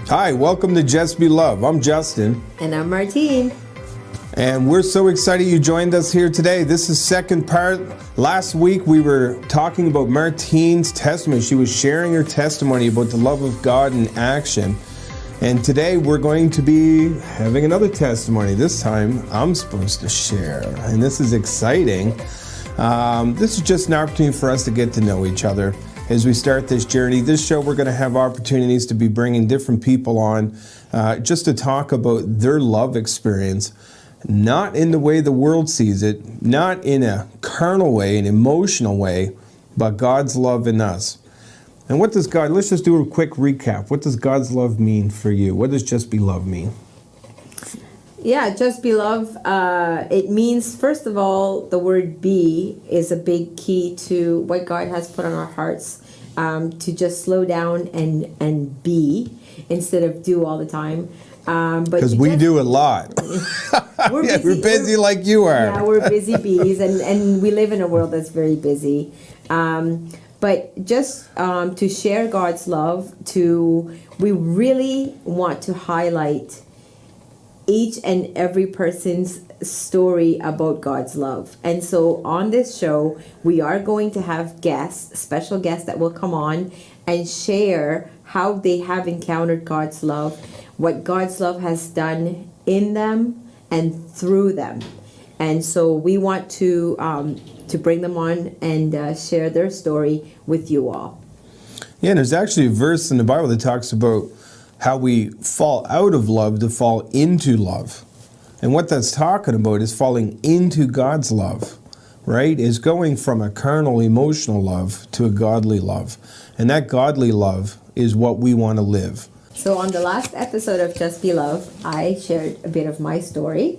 Hi, welcome to Just Be Love. I'm Justin. And I'm Martine. And we're so excited you joined us here today. This is second part. Last week we were talking about Martine's testimony. She was sharing her testimony about the love of God in action. And today we're going to be having another testimony. This time I'm supposed to share. And this is exciting. This is just an opportunity for us to get to know each other. As we start this journey, this show, we're going to have opportunities to be bringing different people on just to talk about their love experience, not in the way the world sees it, not in a carnal way, an emotional way, but God's love in us. And what does God, let's just do a quick recap. What does God's love mean for you? What does Just Be Love mean? Yeah, Just Be Love, it means, first of all, the word be is a big key to what God has put on our hearts, to just slow down and be instead of do all the time. Because we do a lot. We're busy like you are. Yeah, we're busy bees, and we live in a world that's very busy. But just to share God's love, we really want to highlight each and every person's story about God's love. And so on this show, we are going to have guests, special guests that will come on and share how they have encountered God's love, what God's love has done in them and through them. And so we want to bring them on and share their story with you all. Yeah, and there's actually a verse in the Bible that talks about how we fall out of love to fall into love. And what that's talking about is falling into God's love, right? Is going from a carnal, emotional love to a godly love. And that godly love is what we want to live. So on the last episode of Just Be Love, I shared a bit of my story.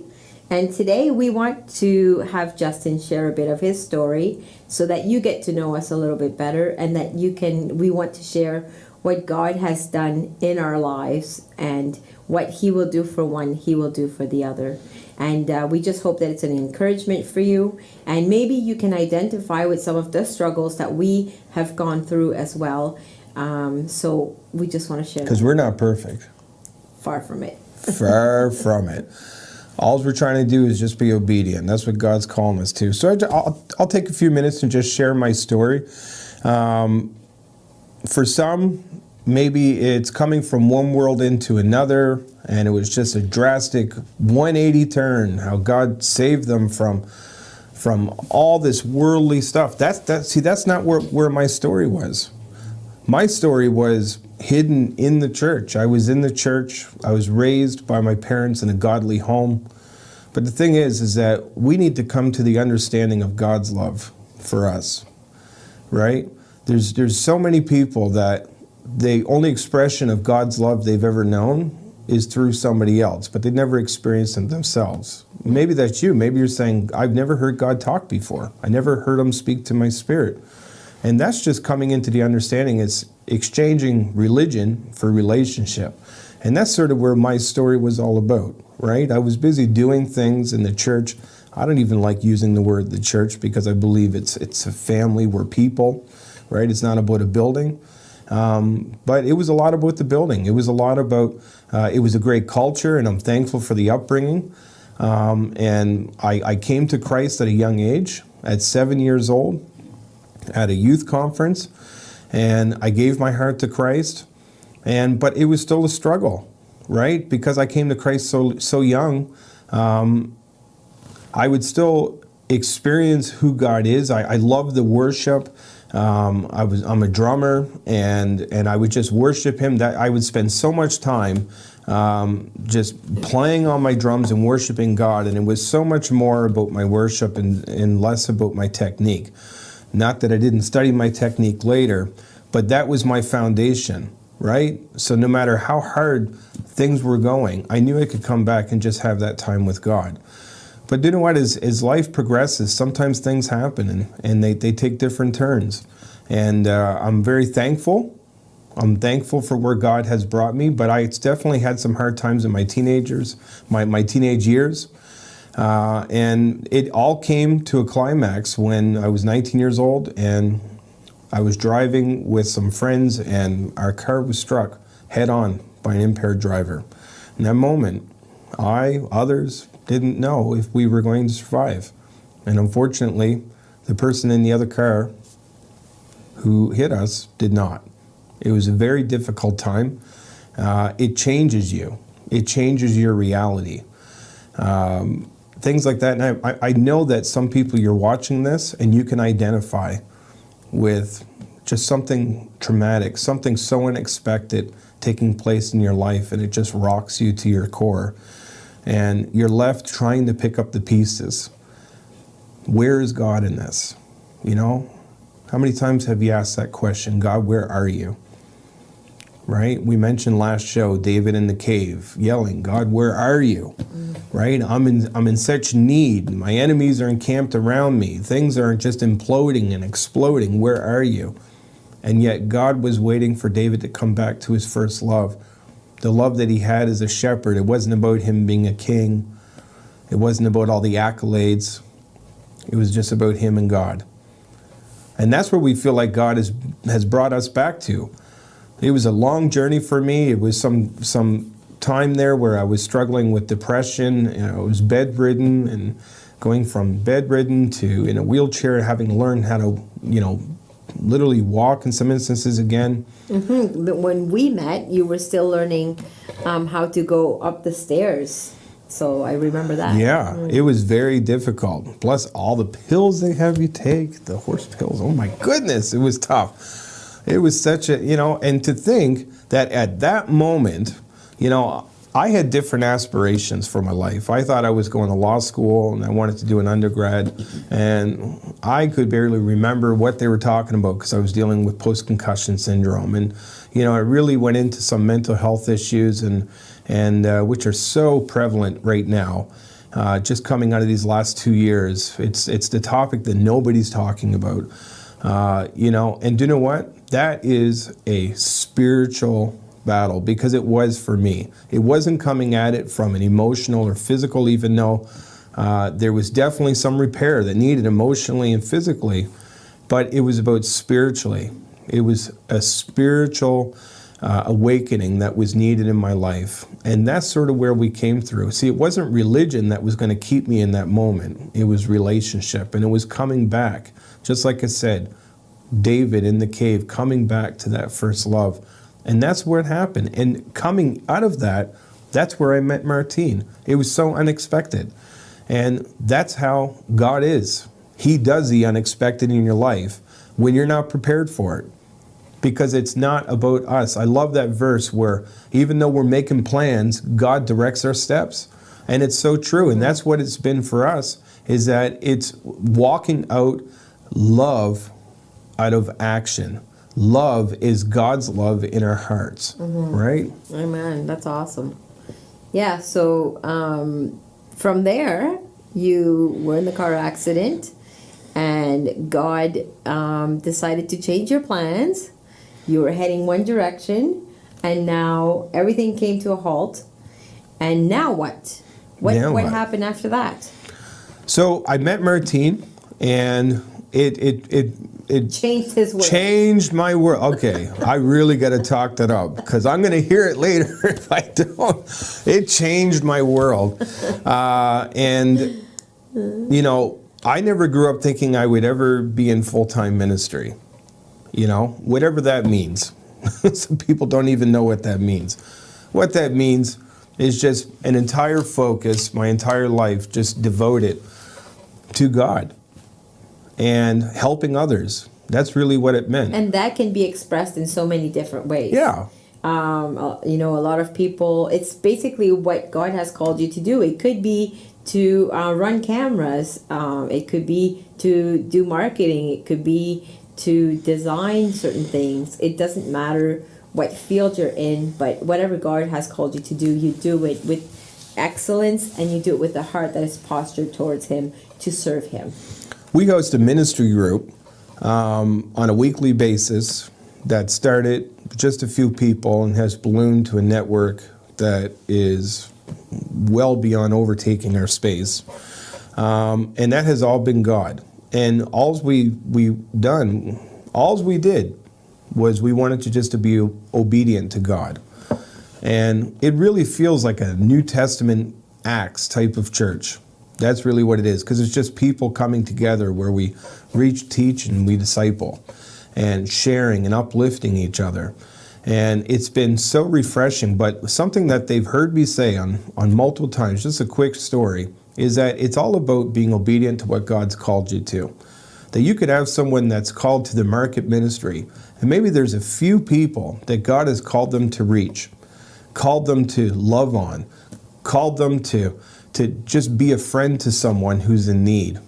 And today we want to have Justin share a bit of his story so that you get to know us a little bit better, and that we want to share what God has done in our lives, and what He will do for one, He will do for the other. And we just hope that it's an encouragement for you, and maybe you can identify with some of the struggles that we have gone through as well. So we just want to share. Because we're not perfect. Far from it. Far from it. All we're trying to do is just be obedient. That's what God's calling us to. So I'll take a few minutes and just share my story. For some, maybe it's coming from one world into another, and it was just a drastic 180 turn, how God saved them from all this worldly stuff. That's not where my story was. My story was hidden in the church. I was in the church. I was raised by my parents in a godly home. But the thing is that we need to come to the understanding of God's love for us, right? There's so many people that the only expression of God's love they've ever known is through somebody else, but they never experienced it themselves. Maybe that's you. Maybe you're saying, I've never heard God talk before. I never heard Him speak to my spirit. And that's just coming into the understanding. It's exchanging religion for relationship. And that's sort of where my story was all about, right? I was busy doing things in the church. I don't even like using the word the church, because I believe it's a family. We're people, right? It's not about a building. But it was a lot about the building. It was a lot about, it was a great culture, and I'm thankful for the upbringing. And I came to Christ at a young age, at 7 years old, at a youth conference, and I gave my heart to Christ. But it was still a struggle, right? Because I came to Christ so young, I would still experience who God is. I love the worship. I'm a drummer, and I would just worship Him. That I would spend so much time just playing on my drums and worshiping God, and it was so much more about my worship and less about my technique. Not that I didn't study my technique later, but that was my foundation, right? So no matter how hard things were going, I knew I could come back and just have that time with God. But you know what, as life progresses, sometimes things happen and they take different turns. And I'm very thankful. I'm thankful for where God has brought me, but I definitely had some hard times in my teenage years. And it all came to a climax when I was 19 years old, and I was driving with some friends, and our car was struck head on by an impaired driver. In that moment, others didn't know if we were going to survive. And unfortunately, the person in the other car who hit us did not. It was a very difficult time. It changes you. It changes your reality. Things like that. And I know that some people, you're watching this and you can identify with just something traumatic, something so unexpected taking place in your life, and it just rocks you to your core. And you're left trying to pick up the pieces. Where is God in this? You know? How many times have you asked that question? God, where are you? Right? We mentioned last show, David in the cave, yelling, God, where are you? Right? I'm in such need. My enemies are encamped around me. Things are just imploding and exploding. Where are you? And yet God was waiting for David to come back to his first love. The love that he had as a shepherd. It wasn't about him being a king. It wasn't about all the accolades. It was just about him and God. And that's where we feel like God has brought us back to. It was a long journey for me. It was some time there where I was struggling with depression. You know, I was bedridden, and going from bedridden to in a wheelchair, having learned how to, literally walk in some instances again. Mm-hmm. But when we met, you were still learning how to go up the stairs. So I remember that. Yeah, It was very difficult. Plus all the pills they have you take, the horse pills. Oh my goodness, it was tough. It was such a, and to think that at that moment, I had different aspirations for my life. I thought I was going to law school and I wanted to do an undergrad, and I could barely remember what they were talking about because I was dealing with post-concussion syndrome. And, I really went into some mental health issues and which are so prevalent right now. Just coming out of these last 2 years, it's the topic that nobody's talking about. And do you know what? That is a spiritual battle, because it was for me. It wasn't coming at it from an emotional or physical, even though there was definitely some repair that needed emotionally and physically, but it was about spiritually. It was a spiritual awakening that was needed in my life. And that's sort of where we came through. See, it wasn't religion that was going to keep me in that moment. It was relationship, and it was coming back. Just like I said, David in the cave, coming back to that first love. And that's where it happened. And coming out of that, that's where I met Martine. It was so unexpected. And that's how God is. He does the unexpected in your life when you're not prepared for it. Because it's not about us. I love that verse where even though we're making plans, God directs our steps. And it's so true. And that's what it's been for us, is that it's walking out love out of action. Love is God's love in our hearts, right? Amen. That's awesome. Yeah, so from there, you were in the car accident, and God decided to change your plans. You were heading one direction, and now everything came to a halt. And now what? What happened after that? So I met Martine, and it changed his world. Changed my world. Okay, I really got to talk that up because I'm going to hear it later if I don't. It changed my world. And, I never grew up thinking I would ever be in full-time ministry. Whatever that means. Some people don't even know what that means. What that means is just an entire focus, my entire life, just devoted to God and helping others. That's really what it meant. And that can be expressed in so many different ways. Yeah. A lot of people, it's basically what God has called you to do. It could be to run cameras. It could be to do marketing. It could be to design certain things. It doesn't matter what field you're in, but whatever God has called you to do, you do it with excellence, and you do it with a heart that is postured towards Him to serve Him. We host a ministry group on a weekly basis that started with just a few people and has ballooned to a network that is well beyond overtaking our space. And that has all been God. And all we did was we wanted to just to be obedient to God. And it really feels like a New Testament Acts type of church. That's really what it is, because it's just people coming together where we reach, teach, and we disciple, and sharing and uplifting each other. And it's been so refreshing. But something that they've heard me say on multiple times, just a quick story, is that it's all about being obedient to what God's called you to. That you could have someone that's called to the market ministry, and maybe there's a few people that God has called them to reach, called them to love on, called them to just be a friend to someone who's in need,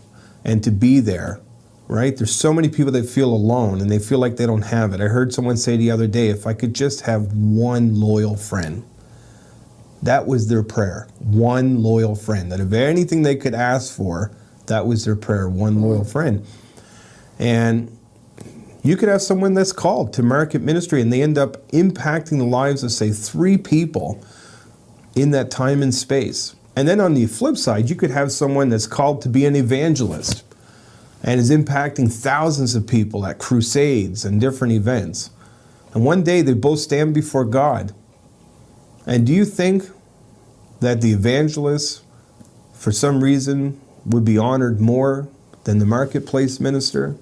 and to be there, right? There's so many people that feel alone and they feel like they don't have it. I heard someone say the other day, if I could just have one loyal friend. That was their prayer, one loyal friend. That if anything they could ask for, that was their prayer, one loyal friend. And you could have someone that's called to market ministry and they end up impacting the lives of, say, 3 people in that time and space. And then on the flip side, you could have someone that's called to be an evangelist and is impacting thousands of people at crusades and different events. And one day they both stand before God. And do you think that the evangelist, for some reason, would be honored more than the marketplace minister?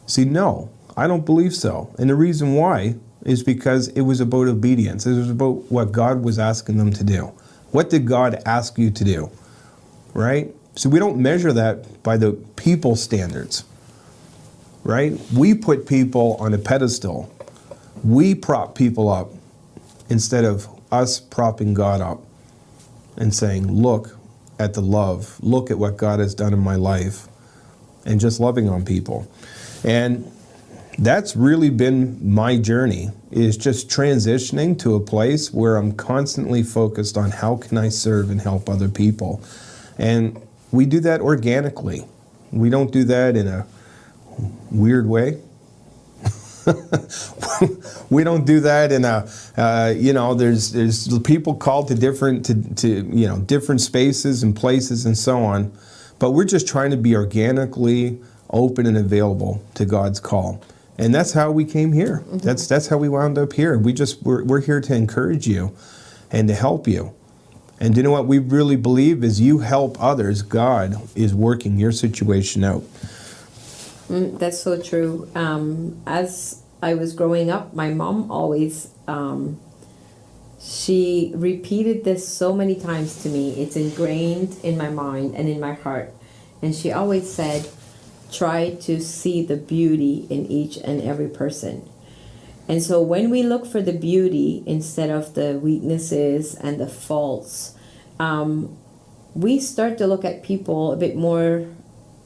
See, no, I don't believe so. And the reason why is because it was about obedience. It was about what God was asking them to do. What did God ask you to do? Right? So we don't measure that by the people standards. Right? We put people on a pedestal. We prop people up instead of us propping God up and saying, look at the love, look at what God has done in my life, and just loving on people. And that's really been my journey, is just transitioning to a place where I'm constantly focused on how can I serve and help other people. And we do that organically. We don't do that in a weird way. We don't do that in a, there's people called to different spaces and places and so on. But we're just trying to be organically open and available to God's call. And that's how we came here. Mm-hmm. That's how we wound up here. We're here to encourage you and to help you. And you know what we really believe is you help others, God is working your situation out. That's so true. As I was growing up, my mom always, she repeated this so many times to me. It's ingrained in my mind and in my heart. And she always said, try to see the beauty in each and every person. And so when we look for the beauty instead of the weaknesses and the faults, we start to look at people a bit more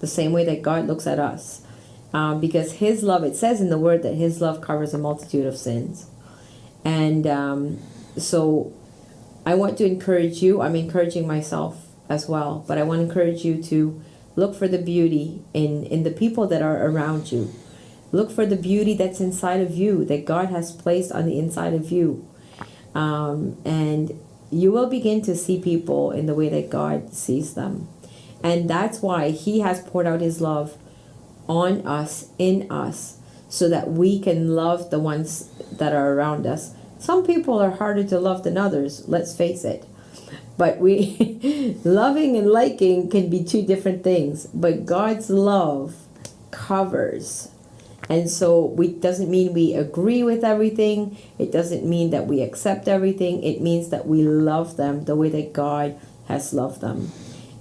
the same way that God looks at us. Because His love, it says in the Word that His love covers a multitude of sins. And so I want to encourage you. I'm encouraging myself as well. But I want to encourage you to look for the beauty in the people that are around you. Look for the beauty that's inside of you, that God has placed on the inside of you. And you will begin to see people in the way that God sees them. And that's why He has poured out His love on us, in us, so that we can love the ones that are around us. Some people are harder to love than others, let's face it. But loving and liking can be 2 different things. But God's love covers. And so it doesn't mean we agree with everything. It doesn't mean that we accept everything. It means that we love them the way that God has loved them.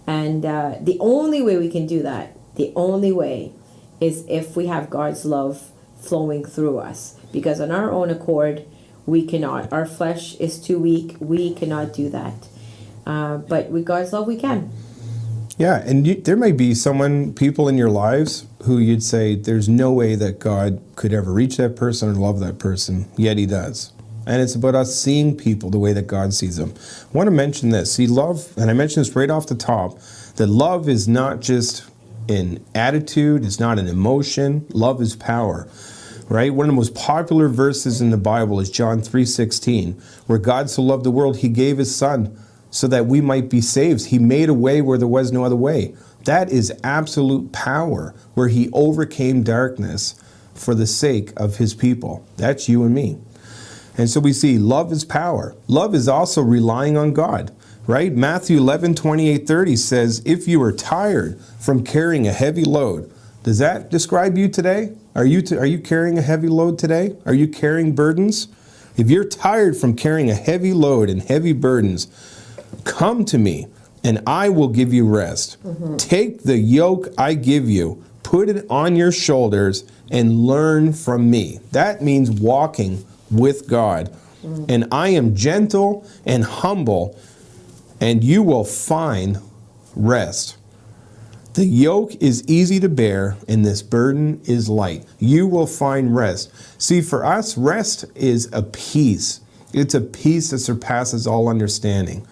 And the only way we can do that, the only way, is if we have God's love flowing through us. Because on our own accord, we cannot. Our flesh is too weak. We cannot do that. But with God's love, we can. Yeah, and there may be people in your lives who you'd say, there's no way that God could ever reach that person or love that person, yet He does. And it's about us seeing people the way that God sees them. I want to mention this. See, love, and I mentioned this right off the top, that love is not just an attitude, it's not an emotion. Love is power. Right? One of the most popular verses in the Bible is John 3:16, where God so loved the world, He gave His Son so that we might be saved. He made a way where there was no other way. That is absolute power, where He overcame darkness for the sake of His people. That's you and me. And so we see love is power. Love is also relying on God, right? Matthew 11:28-30 says, if you are tired from carrying a heavy load, does that describe you today? Are you carrying a heavy load today? Are you carrying burdens? If you're tired from carrying a heavy load and heavy burdens, come to me and I will give you rest. Take the yoke I give you, put it on your shoulders and learn from me. That means walking with God. And I am gentle and humble, and you will find rest. The yoke is easy to bear, and this burden is light. You will find rest. See, for us, rest is a peace. It's a peace that surpasses all understanding.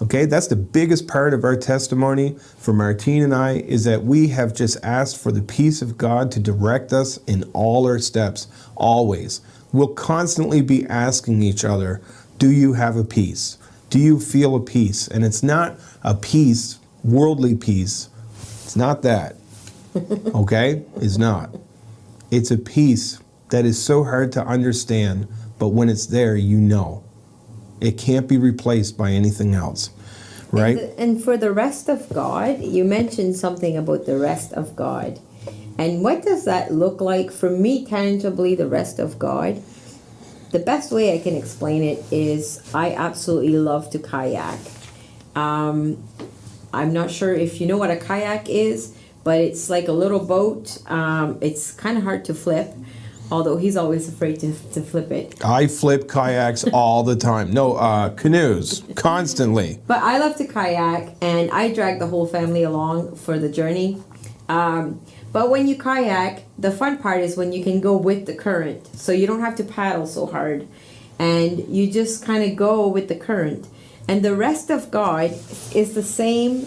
Okay, that's the biggest part of our testimony for Martine and I, is that we have just asked for the peace of God to direct us in all our steps, always. We'll constantly be asking each other, do you have a peace? Do you feel a peace? And it's not a peace, worldly peace. It's not that, okay? It's not. It's a peace that is so hard to understand, but when it's there, you know. It can't be replaced by anything else, right? And for the rest of God, you mentioned something about the rest of God. And what does that look like for me tangibly, the rest of God? The best way I can explain it is I absolutely love to kayak. I'm not sure if you know what a kayak is, but it's like a little boat. It's kind of hard to flip, although he's always afraid to flip it. I flip kayaks all the time. No, canoes, constantly. But I love to kayak, and I drag the whole family along for the journey. But when you kayak, the fun part is when you can go with the current. So you don't have to paddle so hard. And you just kind of go with the current. And the rest of God is the same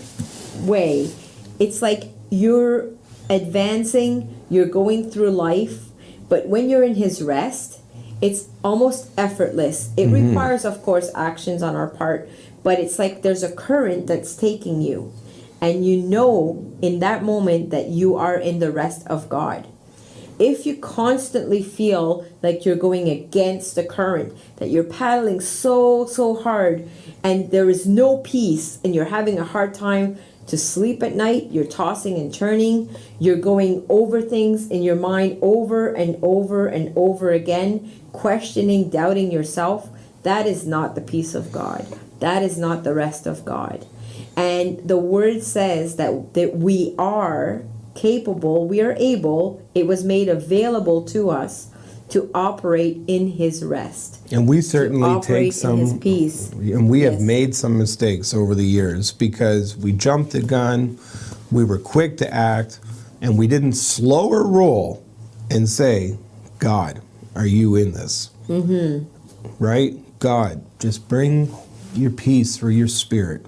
way. It's like you're advancing, you're going through life, but when you're in His rest, it's almost effortless. It requires, of course, actions on our part, but it's like there's a current that's taking you. And you know in that moment that you are in the rest of God. If you constantly feel like you're going against the current, that you're paddling so hard and there is no peace and you're having a hard time to sleep at night, you're tossing and turning, you're going over things in your mind over and over and over again, questioning, doubting yourself, that is not the peace of God. That is not the rest of God. And the word says that we are capable, we are able, it was made available to us to operate in His rest. And we certainly take in His peace. And we have made some mistakes over the years because we jumped the gun, we were quick to act, and we didn't slow or roll and say, God, are you in this? Right? God, just bring your peace or your spirit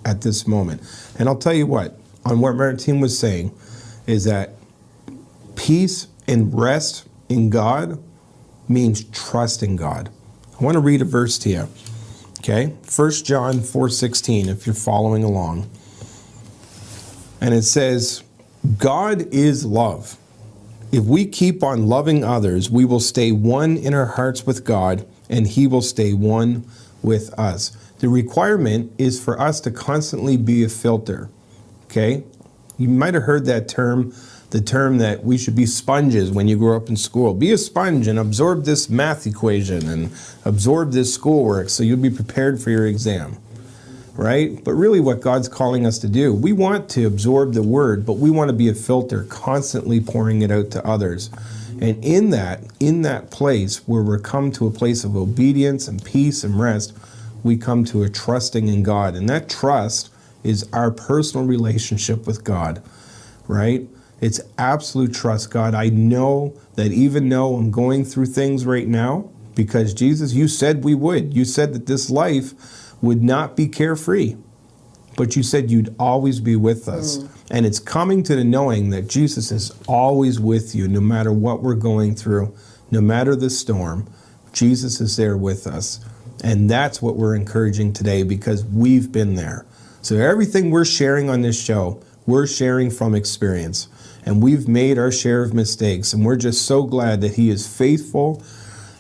at this moment. And I'll tell you what, on what Martine was saying, is that peace and rest in God means trusting God. I want to read a verse to you. Okay? 1 John 4:16, if you're following along. And it says, God is love. If we keep on loving others, we will stay one in our hearts with God, and He will stay one with us. The requirement is for us to constantly be a filter. Okay? You might have heard that term, the term that we should be sponges when you grow up in school. Be a sponge and absorb this math equation and absorb this schoolwork so you'll be prepared for your exam. Right? But really what God's calling us to do, we want to absorb the word, but we want to be a filter, constantly pouring it out to others. And in that place where we're come to a place of obedience and peace and rest, we come to a trusting in God. And that trust is our personal relationship with God, right? It's absolute trust. God, I know that even though I'm going through things right now, because Jesus, you said we would. You said that this life would not be carefree, but you said you'd always be with us. And it's coming to the knowing that Jesus is always with you, no matter what we're going through, no matter the storm, Jesus is there with us. And that's what we're encouraging today because we've been there. So everything we're sharing on this show, we're sharing from experience. And we've made our share of mistakes. And we're just so glad that He is faithful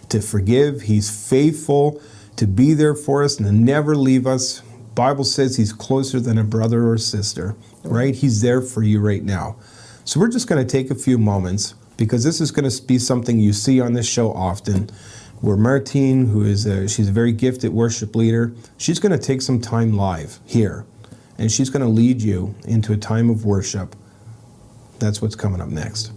to forgive. He's faithful to be there for us and to never leave us. Bible says he's closer than a brother or sister, right? He's there for you right now. So we're just going to take a few moments, because this is going to be something you see on this show often, where Martine, she's a very gifted worship leader, she's going to take some time live here, and she's going to lead you into a time of worship. That's what's coming up next.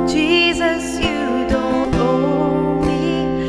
Jesus, you don't owe me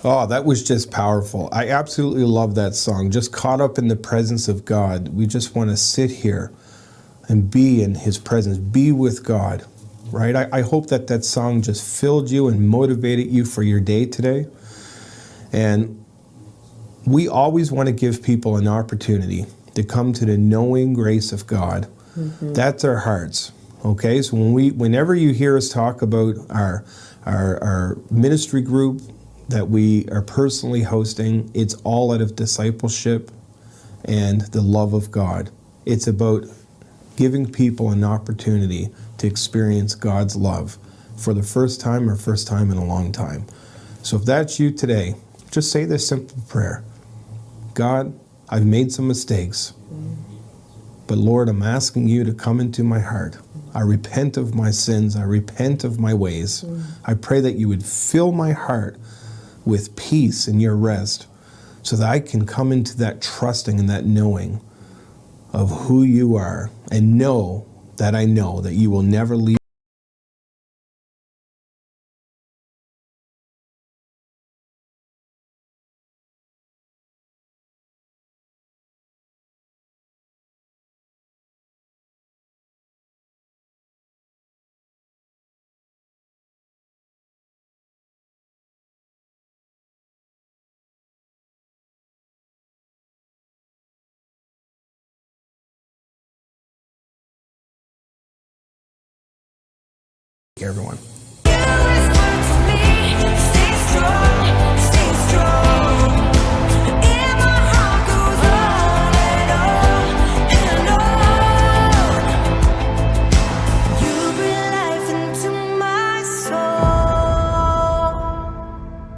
Oh, that was just powerful. I absolutely love that song. Just caught up in the presence of God. We just want to sit here and be in his presence, be with God, right? I hope that that song just filled you and motivated you for your day today. And we always want to give people an opportunity to come to the knowing grace of God. Mm-hmm. That's our hearts. Okay, so whenever you hear us talk about our ministry group that we are personally hosting, it's all out of discipleship and the love of God. It's about giving people an opportunity to experience God's love for the first time or first time in a long time. So if that's you today, just say this simple prayer. God, I've made some mistakes, but Lord, I'm asking you to come into my heart. I repent of my sins. I repent of my ways. I pray that you would fill my heart with peace and your rest so that I can come into that trusting and that knowing of who you are and know that you will never leave. Everyone.